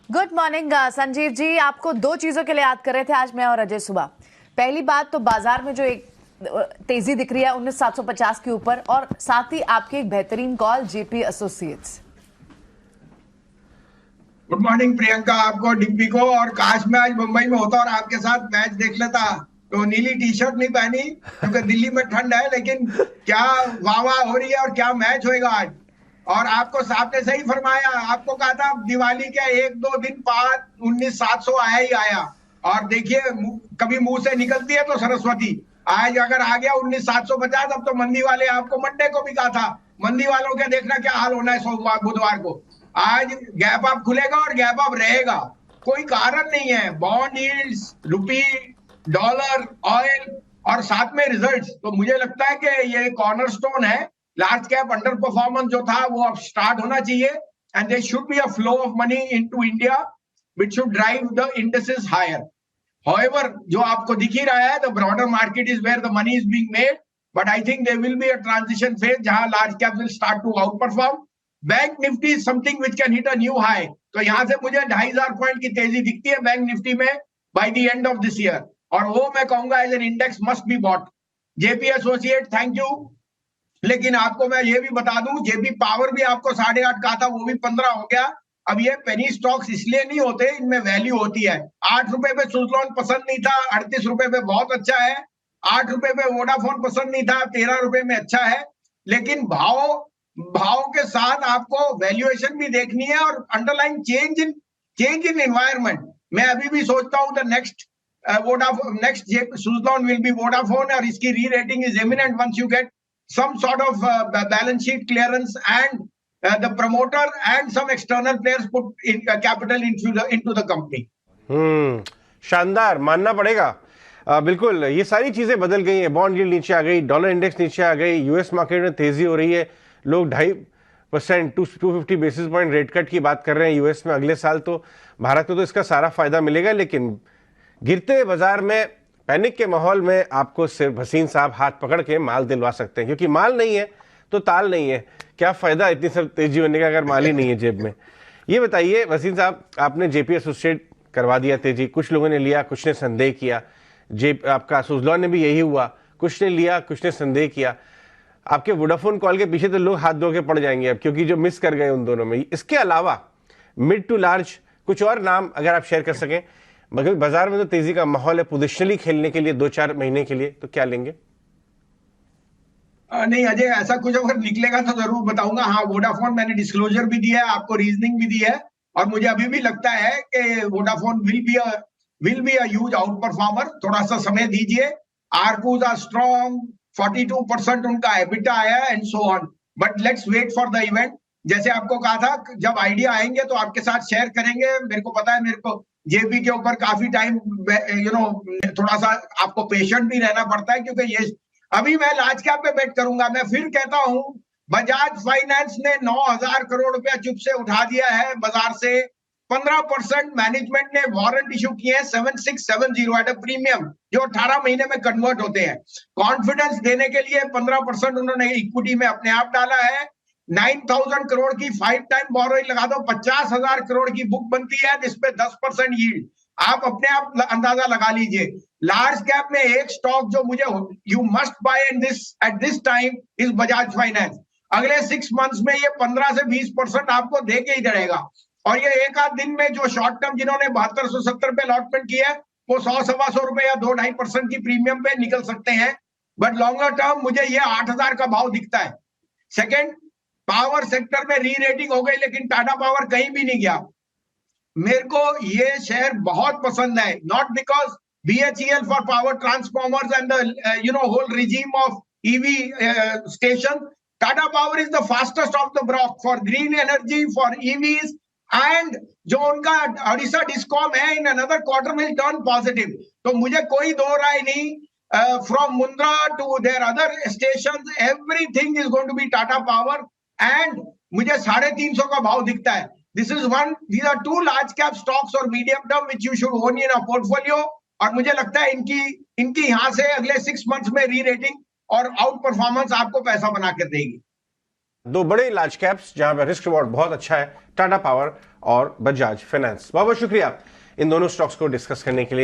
Good morning Sanjeev ji. आपको दो चीजों के लिए याद कर रहे थे आज मैं और अजय सुबह। पहली बात तो बाजार में जो एक तेजी दिख रही है 19,750 के ऊपर, और साथ ही आपकी एक बेहतरीन call JP associates. Good morning Priyanka, आपको, डिम्पी को। और काश मैं आज मुंबई में होता और आपके साथ मैच देख लेता। तो नीली टी शर्ट नहीं पहनी क्योंकि दिल्ली में ठंड है, लेकिन क्या वाह वाह हो रही है और क्या मैच होएगा आज। और आपको साहब ने सही फरमाया, आपको कहा था दिवाली के एक दो दिन बाद 19,700 आया ही आया। और देखिए, कभी मुंह से निकलती है तो सरस्वती। आज अगर आ गया 19,750, अब तो मंदी वाले, आपको मंडे को भी कहा था, मंदी वालों के देखना क्या हाल होना है सोमवार बुधवार को। आज गैप अप खुलेगा और गैप अप रहेगा, कोई कारण नहीं है। बॉन्ड यील्ड्स, रुपी, डॉलर, ऑयल और साथ में रिजल्ट्स, तो मुझे लगता है कि ये कॉर्नरस्टोन है। लार्ज कैप अंडर परफॉर्मेंस जो था वो अब स्टार्ट होना चाहिए, and there should be a flow of money into India which should drive the indexes higher. However, जो आपको दिख ही रहा है, the broader market is where the money is being made, but I think there will be a transition phase जहां large cap will start to outperform. Bank Nifty is something which can hit a new high. तो यहां से मुझे 2,500 point की तेजी दिखती है bank Nifty में by the end of this year, और वो मैं कहूंगा as an index must be bought. JP associate, thank you. लेकिन आपको मैं ये भी बता दूं, जेपी पावर भी आपको 8.5 कहा था, वो भी 15 हो गया। अब ये पेनी स्टॉक्स इसलिए नहीं होते, इनमें वैल्यू होती है। 8 रुपए पे सुजलॉन पसंद नहीं था, 38 रुपए पे बहुत अच्छा है। 8 रुपए पे वोडाफोन पसंद नहीं था, 13 रुपए में अच्छा है। लेकिन भाव भाव के साथ आपको वैल्यूएशन भी देखनी है और अंडरलाइन चेंज इन एनवायरमेंट। मैं अभी भी सोचता हूं the next Vodafone, next Suzlon will be Vodafone, और इसकी re rating is imminent once you get some sort of balance sheet clearance and the promoter and some external players put in capital into the company. शानदार, मानना पड़ेगा। बिल्कुल ये सारी चीजें बदल गई हैं। बॉन्ड यील्ड नीचे आ गई, डॉलर इंडेक्स नीचे आ गई, यूएस मार्केट में तेजी हो रही है। लोग 2.5% 250 बेसिस पॉइंट रेट कट की बात कर रहे हैं यूएस में अगले साल। तो भारत में तो इसका सारा फायदा मिलेगा, लेकिन गिरते बाजार में, पैनिक के माहौल में आपको सिर्फ हसीन साहब हाथ पकड़ के माल दिलवा सकते हैं, क्योंकि माल नहीं है तो ताल नहीं है। क्या फायदा इतनी सब तेजी होने का अगर माल ही नहीं है जेब में। ये बताइए हसीन साहब, आपने जेपी एसोसिएट करवा दिया तेजी, कुछ लोगों ने लिया, कुछ ने संदेह किया। आपका सुजलॉन ने भी यही हुआ, कुछ ने लिया, कुछ ने संदेह किया। आपके वोडाफोन कॉल के पीछे तो लोग हाथ धो के पड़ जाएंगे अब, क्योंकि जो मिस कर गए उन दोनों में। इसके अलावा मिड टू लार्ज कुछ और नाम अगर आप शेयर कर सकें, मगर बाजार में तो तेजी का माहौल है पोजिशनली खेलने के लिए 2-4 महीने के लिए, तो क्या लेंगे? नहीं अजय, ऐसा कुछ अगर निकलेगा तो जरूर बताऊंगा। हाँ, वोडाफोन मैंने डिस्क्लोजर भी दिया है, आपको रीजनिंग भी दी है, और मुझे अभी भी लगता है कि Vodafone will be a huge out performer. थोड़ा सा समय दीजिए। आरपूज आर स्ट्रॉन्ग, 42% उनका एबिटा आया है, and so on, but let's wait for the event. जैसे आपको कहा था, जब आइडिया आएंगे तो आपके साथ शेयर करेंगे। मेरे को पता है, मेरे को जेपी के ऊपर काफी टाइम थोड़ा सा आपको पेशेंट भी रहना पड़ता है, क्योंकि ये अभी मैं लार्ज कैप पे बेट करूंगा। मैं फिर कहता हूं, बजाज फाइनेंस ने 9,000 करोड़ रुपया चुप से उठा दिया है बाजार से। 15% मैनेजमेंट ने वारंट इशू किए हैं 7670 एट अ प्रीमियम, जो 18 महीने में कन्वर्ट होते हैं। कॉन्फिडेंस देने के लिए 15% उन्होंने इक्विटी में अपने आप डाला है। 9,000 करोड़ की 5 टाइम बोरोइंग लगा दो, 50,000 करोड़ की बुक बनती है, जिसपे 10% यील्ड। आप अपने आप अंदाजा लगा लीजिए। लार्ज कैप में एक स्टॉक जो मुझे you must buy in this at this time is Bajaj finance. अगले 6 मंथ्स में ये 15 से 20% आपको दे के ही रहेगा। और ये एक आध दिन में जो शॉर्ट टर्म जिन्होंने 7270 पे अलॉटमेंट किया है, वो 100-125 रुपए या 2-2.5% की प्रीमियम पे निकल सकते हैं। बट लॉन्गर टर्म मुझे ये 8,000 का भाव दिखता है। सेकेंड, पावर सेक्टर में री रेटिंग हो गई, लेकिन टाटा पावर कहीं भी नहीं गया। मेरे को ये शेयर बहुत पसंद है, not because BHEL for power transformers and the whole regime of EV station. Tata power is the fastest of the block for green energy, for EVs, and जो उनका ओडिशा डिस्कॉम है, in another quarter will turn positive. तो मुझे कोई दो राय नहीं, from Mundra to there other station, everything is going to be Tata power, and मुझे 350 का भाव दिखता है। these are two large cap stocks और medium term which you should own in a portfolio, और मुझे लगता है इनकी यहां से अगले 6 मंथ्स में री रेटिंग और आउट परफॉर्मेंस आपको पैसा बना कर देगी। दो बड़े लार्ज कैप्स जहां पर रिस्क रिवॉर्ड बहुत अच्छा है, टाटा पावर और बजाज फाइनेंस। बहुत बहुत शुक्रिया इन दोनों स्टॉक्स को डिस्कस करने के लिए।